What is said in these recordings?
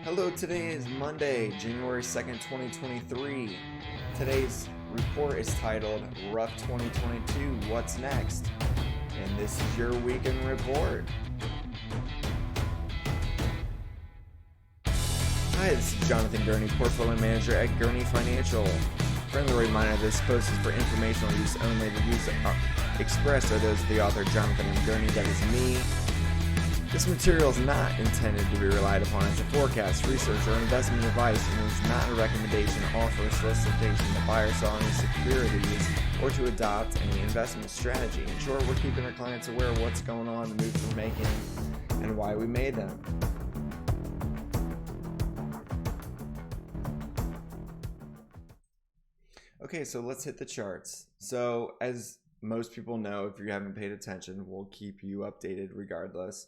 Hello, today is Monday, January 2nd, 2023. Today's report is titled Rough 2022, What's Next? And this is your weekend report. Hi, this is Jonathan Gurney, Portfolio Manager at Gurney Financial. Friendly reminder, this post is for informational use only. The views expressed are those of the author, Jonathan M. Gurney, that is me. This material is not intended to be relied upon as a forecast, research, or investment advice, and is not a recommendation, offer, solicitation to buy or sell any securities or to adopt any investment strategy. In short, we're keeping our clients aware of what's going on, the moves we're making, and why we made them. Okay, so let's hit the charts. So as most people know, if you haven't paid attention, we'll keep you updated regardless.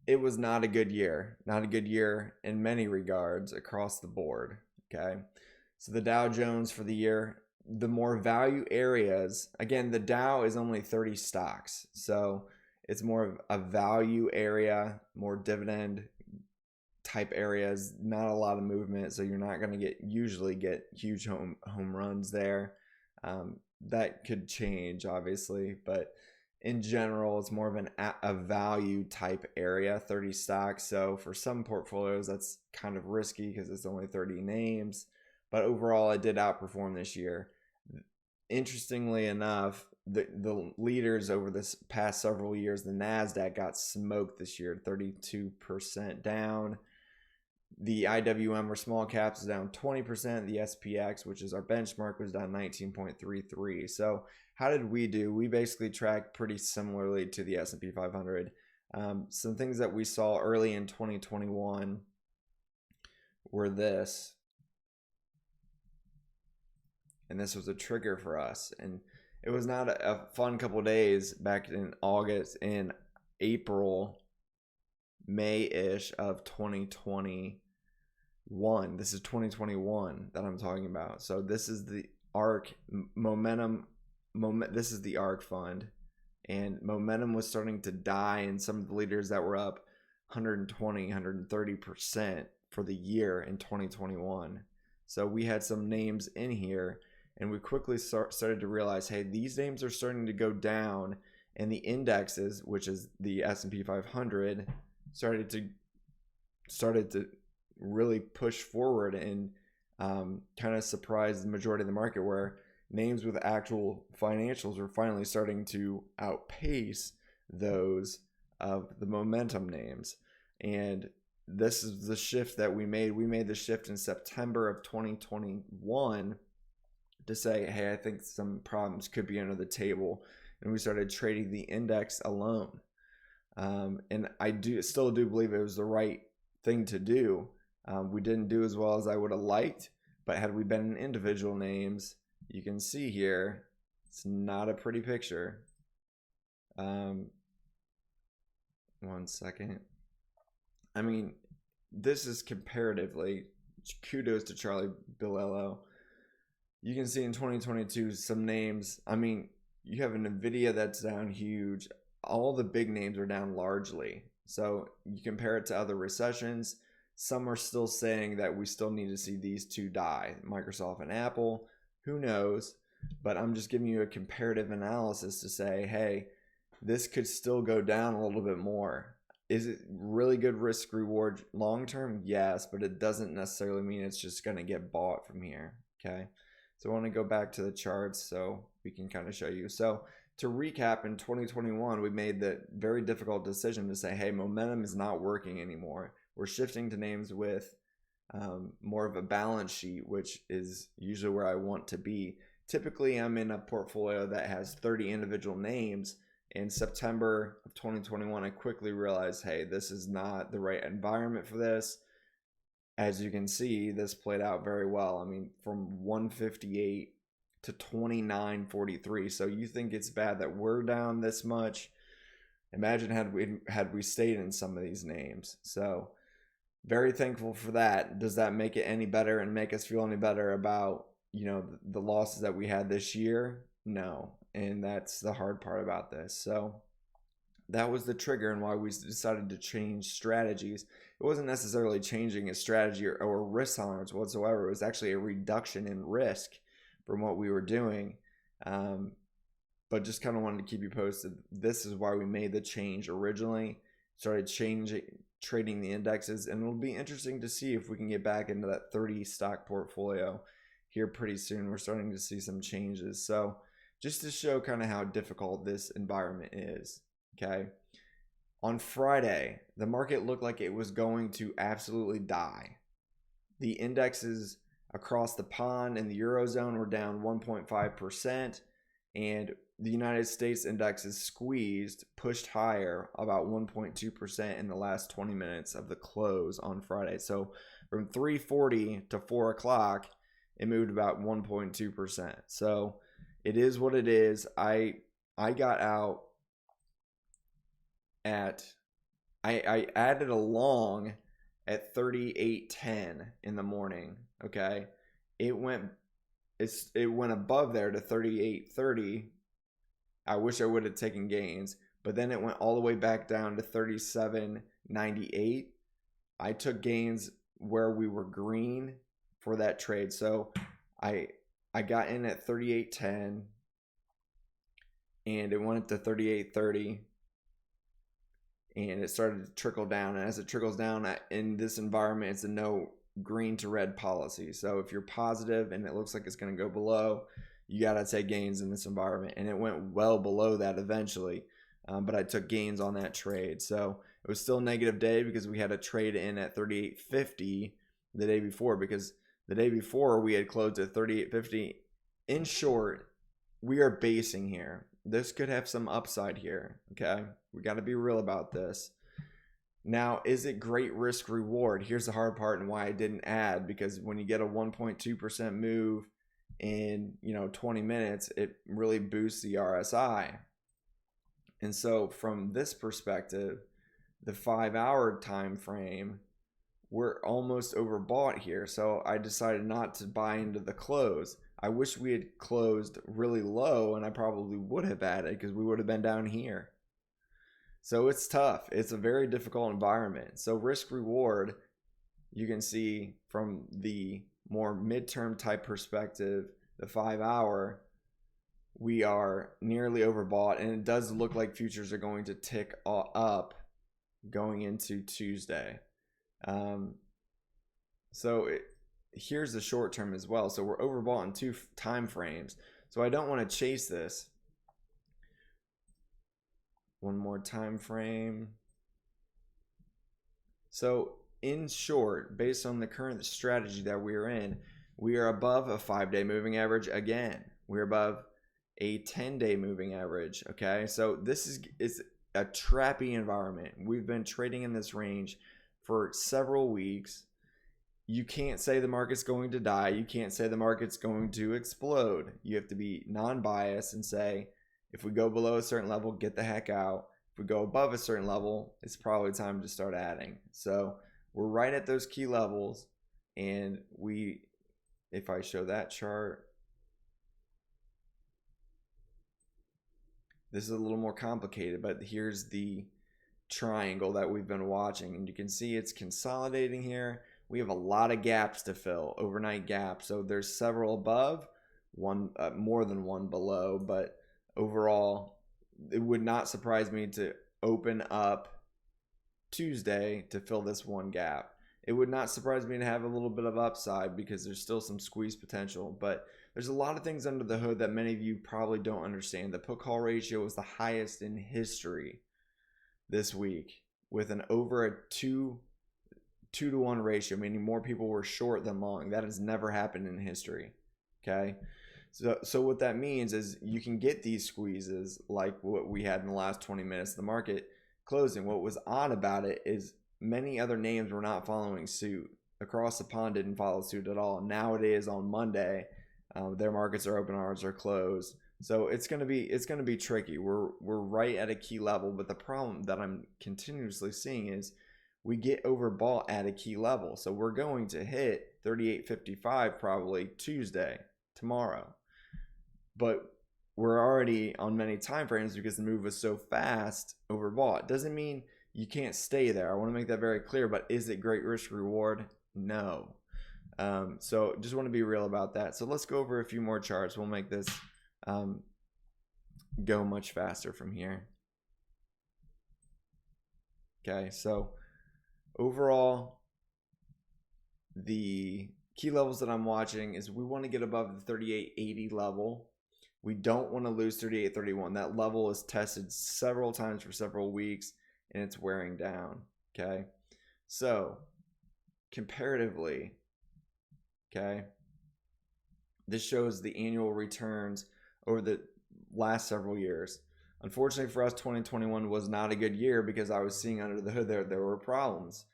It was not a good year. Not a good year in many regards across the board, okay? So the Dow Jones for the year, the more value areas, again, the Dow is only 30 stocks. So it's more of a value area, more dividend type areas, not a lot of movement. So you're not going to usually get huge home runs there. That could change, obviously, but in general, it's more of a value type area, 30 stocks. So for some portfolios, that's kind of risky because it's only 30 names. But overall, it did outperform this year. Interestingly enough, the leaders over this past several years, the NASDAQ got smoked this year, 32% down. The IWM or small caps is down 20%. The SPX, which is our benchmark, was down 19.33. So how did we do? We basically tracked pretty similarly to the S&P 500. Some things that we saw early in 2021 were this. And this was a trigger for us. And it was not a fun couple of days back in August, in April, May-ish of 2021. This is 2021 that I'm talking about. So this is the ARK momentum. This is the ARK fund, and momentum was starting to die, and some of the leaders that were up 120, 130% for the year in 2021. So we had some names in here, and we quickly started to realize, hey, these names are starting to go down, and the indexes, which is the S&P 500, started to really push forward and kind of surprise the majority of the market, where names with actual financials are finally starting to outpace those of the momentum names. And this is the shift that we made. We made the shift in September of 2021 to say, hey, I think some problems could be under the table. And we started trading the index alone. And I still do believe it was the right thing to do. We didn't do as well as I would have liked, but had we been in individual names, you can see here, it's not a pretty picture. One second. I mean, this is comparatively, kudos to Charlie Bilello. You can see in 2022 some names. I mean, you have an NVIDIA that's down huge. All the big names are down largely. So you compare it to other recessions, some are still saying that we still need to see these two die, Microsoft and Apple. Who knows? But I'm just giving you a comparative analysis to say, hey, this could still go down a little bit more. Is it really good risk reward long term? Yes, but it doesn't necessarily mean it's just going to get bought from here. Okay. So I want to go back to the charts so we can kind of show you. So to recap, in 2021, we made the very difficult decision to say, hey, momentum is not working anymore. We're shifting to names with more of a balance sheet, which is usually where I want to be. Typically, I'm in a portfolio that has 30 individual names. In September of 2021, I quickly realized, hey, this is not the right environment for this. As you can see, this played out very well. I mean, from 158 to 29.43. So you think it's bad that we're down this much? Imagine had we stayed in some of these names. So very thankful for that. Does that make it any better and make us feel any better about, the losses that we had this year? No. And that's the hard part about this. So that was the trigger and why we decided to change strategies. It wasn't necessarily changing a strategy or risk tolerance whatsoever. It was actually a reduction in risk from what we were doing. But just kind of wanted to keep you posted. This is why we made the change originally. Started trading the indexes, and it'll be interesting to see if we can get back into that 30 stock portfolio here pretty soon. We're starting to see some changes. So just to show kind of how difficult this environment is, okay? On Friday, the market looked like it was going to absolutely die. The indexes across the pond in the Eurozone were down 1.5%, and the United States index is squeezed, pushed higher about 1.2% in the last 20 minutes of the close on Friday. So from 3:40 to 4 o'clock, it moved about 1.2%. So it is what it is. I got out at, I added a long at 38.10 in the morning. Okay, it went above there to 38.30. I wish I would have taken gains, but then it went all the way back down to 37.98. I took gains where we were green for that trade. So I got in at 38.10 and it went to 38.30 and it started to trickle down. And as it trickles down in this environment, it's a no green to red policy. So if you're positive and it looks like it's going to go below, you got to take gains in this environment. And it went well below that eventually, but I took gains on that trade. So it was still a negative day because we had a trade in at 38.50 the day before, because the day before we had closed at 38.50. In short, we are basing here. This could have some upside here, okay? We got to be real about this. Now, is it great risk reward? Here's the hard part and why I didn't add, because when you get a 1.2% move in 20 minutes, it really boosts the RSI. And so from this perspective, the 5-hour time frame, we're almost overbought here. So I decided not to buy into the close. I wish we had closed really low, and I probably would have added because we would have been down here. So it's tough. It's a very difficult environment. So risk reward, you can see from the more midterm type perspective, the 5-hour, we are nearly overbought, and it does look like futures are going to tick up going into Tuesday. Here's the short term as well. So we're overbought in 2 time frames. So I don't want to chase this. One more time frame. So in short, based on the current strategy that we're in, we are above a 5-day moving average again. We're above a 10-day moving average. Okay, so this is a trappy environment. We've been trading in this range for several weeks. You can't say the market's going to die. You can't say the market's going to explode. You have to be non-biased and say, if we go below a certain level, get the heck out. If we go above a certain level, it's probably time to start adding. So we're right at those key levels. And if I show that chart, this is a little more complicated, but here's the triangle that we've been watching. And you can see it's consolidating here. We have a lot of gaps to fill, overnight gaps. So there's several above, one more than one below, but overall, it would not surprise me to open up Tuesday to fill this one gap. It would not surprise me to have a little bit of upside because there's still some squeeze potential, but there's a lot of things under the hood that many of you probably don't understand. The put-call ratio was the highest in history this week with an over a 2-to-1 ratio, meaning more people were short than long. That has never happened in history, okay? So what that means is you can get these squeezes like what we had in the last 20 minutes of the market closing. What was odd about it is many other names were not following suit. Across the pond didn't follow suit at all. Now it is on Monday. Their markets are open, ours are closed. So it's gonna be tricky. We're right at a key level, but the problem that I'm continuously seeing is we get overbought at a key level. So we're going to hit 38.55 probably tomorrow. But we're already on many time frames because the move was so fast overbought. Doesn't mean you can't stay there. I want to make that very clear, but is it great risk reward? No. So just want to be real about that. So let's go over a few more charts. We'll make this go much faster from here. Okay, so overall, the key levels that I'm watching is we want to get above the 3880 level. We don't want to lose 3831. That level is tested several times for several weeks and it's wearing down. Okay, so comparatively, okay, this shows the annual returns over the last several years. Unfortunately for us, 2021 was not a good year because I was seeing under the hood there were problems.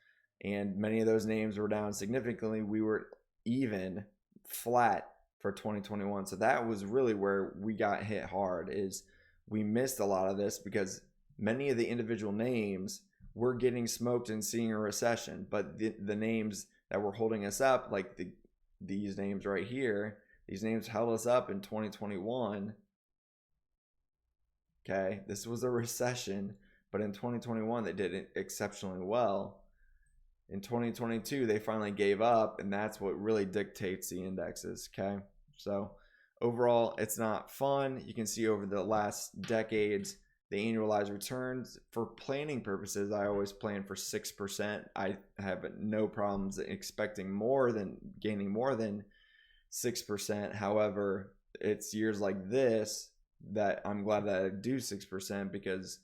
And many of those names were down significantly. We were even flat for 2021. So that was really where we got hit hard, is we missed a lot of this because many of the individual names were getting smoked and seeing a recession. But the names that were holding us up, like these names right here, these names held us up in 2021. Okay, this was a recession, but in 2021 they did exceptionally well. In 2022 they finally gave up, and that's what really dictates the indexes. Okay, so overall it's not fun. You can see over the last decades the annualized returns. For planning purposes, I always plan for 6%. I have no problems expecting more than gaining more than 6%. However, it's years like this that I'm glad that I do 6% because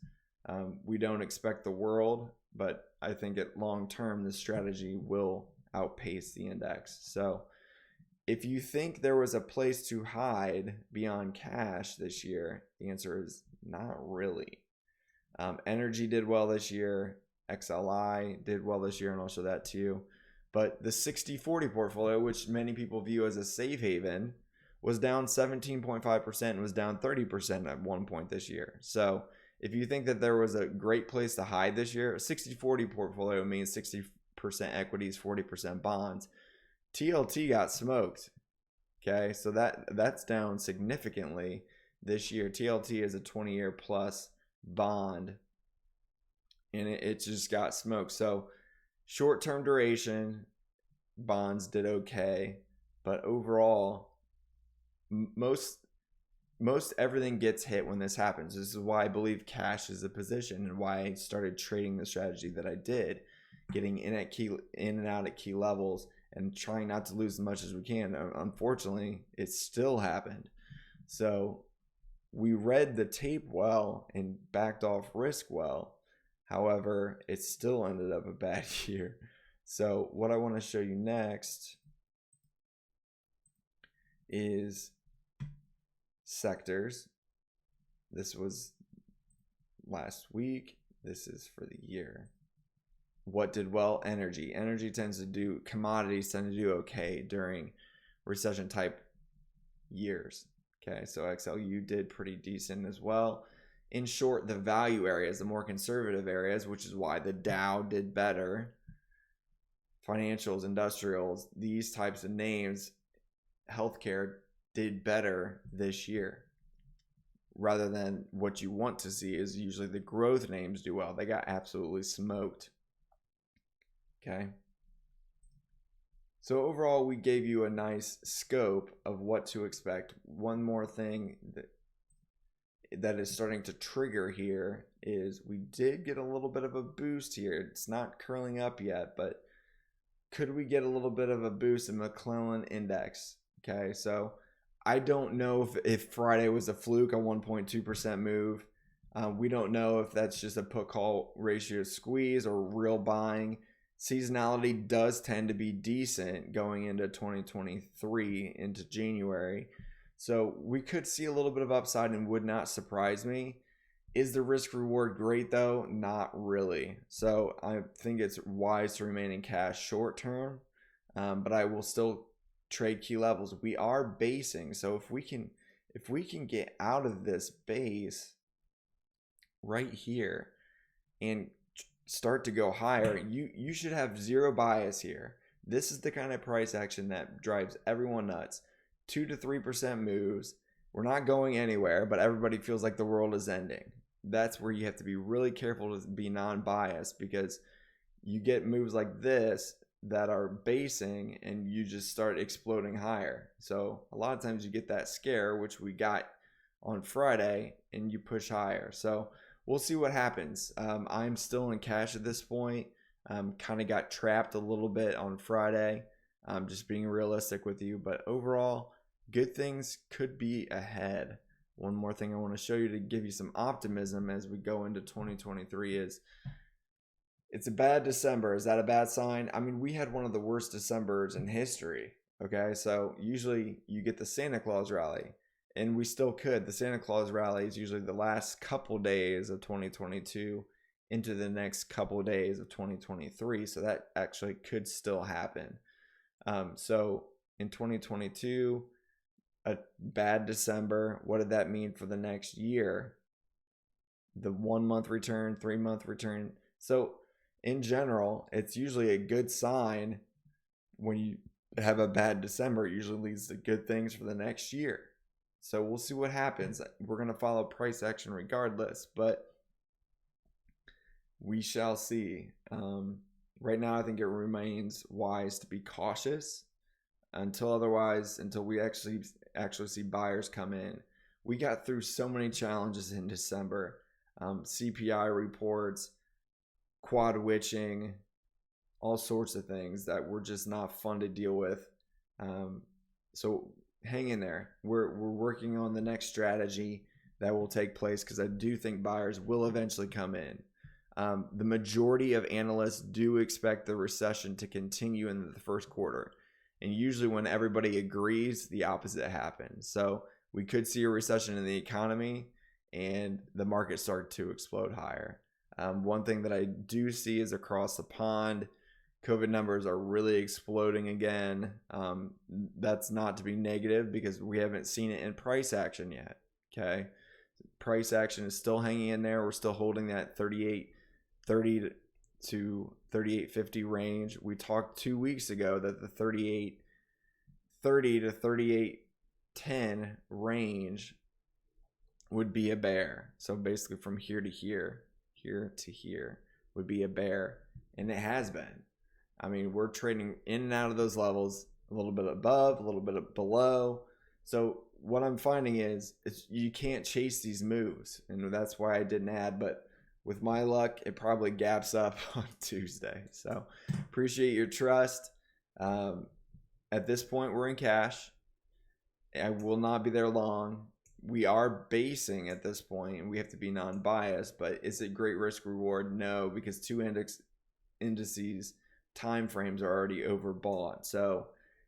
we don't expect the world, but I think at long term this strategy will outpace the index. So if you think there was a place to hide beyond cash this year, the answer is not really. Energy did well this year. XLI did well this year, and I'll show that to you. But the 60-40 portfolio, which many people view as a safe haven, was down 17.5% and was down 30% at one point this year. So if you think that there was a great place to hide this year, a 60-40 portfolio means 60% equities, 40% bonds. TLT got smoked. Okay, so that's down significantly this year. TLT is a 20-year plus bond, and it just got smoked. So short-term duration bonds did okay, but overall most everything gets hit when this happens. This is why I believe cash is a position, and why I started trading the strategy that I did, getting in and out at key levels and trying not to lose as much as we can. Unfortunately, it still happened. So we read the tape well and backed off risk well. However, it still ended up a bad year. So what I want to show you next is sectors. This was last week. This is for the year. What did well? Energy. Commodities tend to do okay during recession type years. Okay, so XLU did pretty decent as well. In short, the value areas, the more conservative areas, which is why the Dow did better. Financials, industrials, these types of names, healthcare did better this year. Rather than what you want to see is usually the growth names do well. They got absolutely smoked. Okay. So overall, we gave you a nice scope of what to expect. One more thing that is starting to trigger here is we did get a little bit of a boost here. It's not curling up yet, but could we get a little bit of a boost in McClennan index? Okay, so I don't know if Friday was a fluke, a 1.2% move. We don't know if that's just a put-call ratio squeeze or real buying. Seasonality does tend to be decent going into 2023, into January. So we could see a little bit of upside and would not surprise me. Is the risk reward great though? Not really. So I think it's wise to remain in cash short term, but I will still trade key levels. We are basing, so if we can get out of this base right here and start to go higher, you should have zero bias here. This is the kind of price action that drives everyone nuts. 2 to 3% moves, we're not going anywhere, but everybody feels like the world is ending. That's where you have to be really careful to be non-biased, because you get moves like this that are basing and you just start exploding higher. So a lot of times you get that scare, which we got on Friday, and you push higher. So we'll see what happens. I'm still in cash at this point. Kind of got trapped a little bit on Friday. Just being realistic with you, but overall, good things could be ahead. One more thing I want to show you to give you some optimism as we go into 2023 is it's a bad December. Is that a bad sign? I mean, we had one of the worst Decembers in history. Okay, so usually you get the Santa Claus rally, and we still could. The Santa Claus rally is usually the last couple days of 2022 into the next couple days of 2023. So that actually could still happen. So in 2022, a bad December, what did that mean for the next year? The 1 month return, 3 month return. So in general, it's usually a good sign when you have a bad December. It usually leads to good things for the next year. So we'll see what happens. We're going to follow price action regardless, but we shall see. Right now, I think it remains wise to be cautious until we actually see buyers come in. We got through so many challenges in December. CPI reports, quad witching, all sorts of things that were just not fun to deal with. So hang in there. We're working on the next strategy that will take place, because I do think buyers will eventually come in. The majority of analysts do expect the recession to continue in the first quarter. And usually when everybody agrees, the opposite happens. So we could see a recession in the economy and the market start to explode higher. One thing that I do see is across the pond, COVID numbers are really exploding again. That's not to be negative, because we haven't seen it in price action yet. Okay. Price action is still hanging in there. We're still holding that 38.30 to 38.50 range. We talked 2 weeks ago that the 38.30 to 38.10 range would be a bear. So basically from here to here to here would be a bear, and it has been. I mean, we're trading in and out of those levels, a little bit above, a little bit below. So what I'm finding is you can't chase these moves, and that's why I didn't add. But with my luck, it probably gaps up on Tuesday. So appreciate your trust. At this point, we're in cash. I will not be there long. We are basing at this point, and we have to be non-biased. But is it great risk reward? No, because two indices time frames are already overbought. So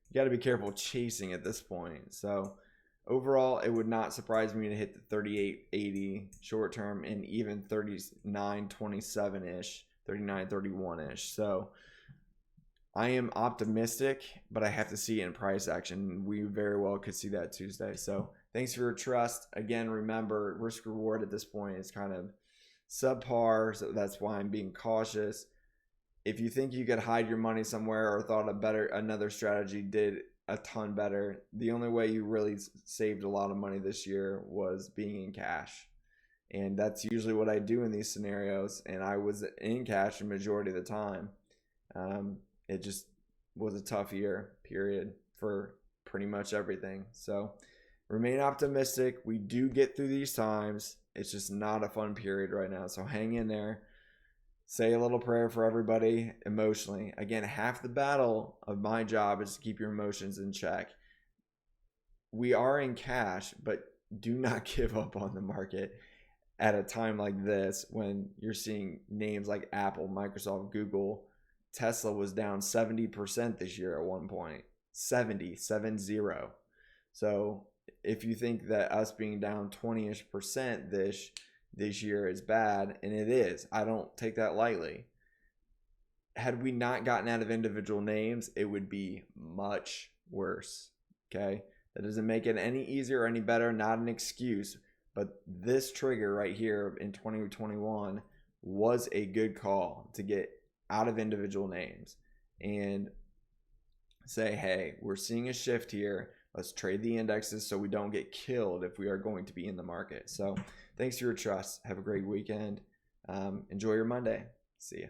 you got to be careful chasing at this point. So overall, it would not surprise me to hit the 38.80 short term and even 39.27-ish, 39.31-ish. So I am optimistic, but I have to see it in price action. We very well could see that Tuesday. So thanks for your trust. Again, remember, risk reward at this point is kind of subpar, so that's why I'm being cautious. If you think you could hide your money somewhere or thought another strategy did a ton better, the only way you really saved a lot of money this year was being in cash. And that's usually what I do in these scenarios. And I was in cash the majority of the time. It just was a tough year, period, for pretty much everything. So remain optimistic. We do get through these times. It's just not a fun period right now. So hang in there. Say a little prayer for everybody emotionally. Again, half the battle of my job is to keep your emotions in check. We are in cash, but do not give up on the market at a time like this when you're seeing names like Apple, Microsoft, Google. Tesla was down 70% this year at one point. 70. So if you think that us being down 20-ish% this year is bad, and it is, I don't take that lightly. Had we not gotten out of individual names, it would be much worse. Okay? That doesn't make it any easier or any better, not an excuse, but this trigger right here in 2021 was a good call to get out of individual names and say, hey, we're seeing a shift here. Let's trade the indexes so we don't get killed if we are going to be in the market. So thanks for your trust. Have a great weekend. Enjoy your Monday. See ya.